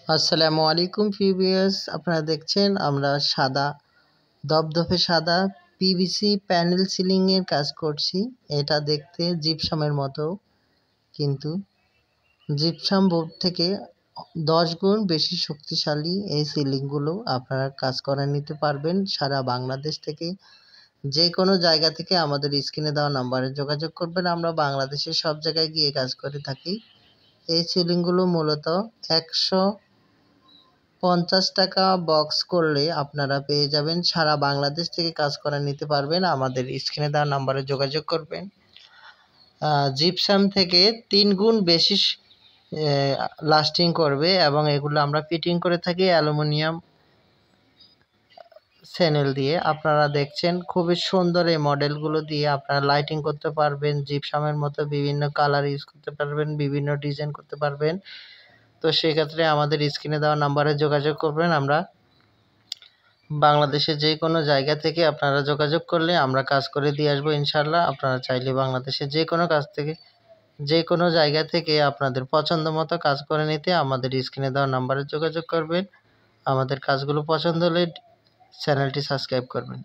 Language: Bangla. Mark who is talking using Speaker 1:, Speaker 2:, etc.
Speaker 1: আসসালামু আলাইকুম ভিউয়ার্স, আপনারা দেখছেন আমরা সাদা ধবধবে সাদা পিভিসি প্যানেল সিলিং এর কাজ করছি। এটা দেখতে জিপসামের মতো, কিন্তু জিপসাম বোর্ড থেকে 10 গুণ বেশি শক্তিশালী এই সিলিংগুলো আপনারা কাজ করে নিতে পারবেন সারা বাংলাদেশ থেকে। যে কোনো জায়গা থেকে আমাদের স্ক্রিনে দেওয়া নাম্বারে যোগাযোগ করবেন। আমরা বাংলাদেশের সব জায়গায় গিয়ে কাজ করে থাকি। এই সিলিংগুলো মূলত 150 টাকা বক্স করলে আপনারা পেয়ে যাবেন। সারা বাংলাদেশ থেকে কাজ করে নিতে পারবেন। আমাদের স্ক্রিনে দেওয়া নাম্বারে যোগাযোগ করবেন। জিপসাম থেকে 3 গুণ বেশি লাস্টিং করবে এবং এগুলো আমরা ফিটিং করে থাকি অ্যালুমিনিয়াম চ্যানেল দিয়ে। আপনারা দেখছেন খুবই সুন্দর এই মডেলগুলো দিয়ে আপনারা লাইটিং করতে পারবেন। জিপসামের মতো বিভিন্ন কালার ইউজ করতে পারবেন, বিভিন্ন ডিজাইন করতে পারবেন। তো সেক্ষেত্রে আমাদের স্ক্রিনে দেওয়া নাম্বারে যোগাযোগ করবেন। আমরা বাংলাদেশের যে কোনো জায়গা থেকে আপনারা যোগাযোগ করলে আমরা কাজ করে দিয়ে আসবো ইনশাল্লাহ। আপনারা চাইলে বাংলাদেশের যে কোনো কাজ থেকে যে কোনো জায়গা থেকে আপনাদের পছন্দ মতো কাজ করে নিতে আমাদের স্ক্রিনে দেওয়া নাম্বারে যোগাযোগ করবেন। আমাদের কাজগুলো পছন্দ হলে চ্যানেলটি সাবস্ক্রাইব করবেন।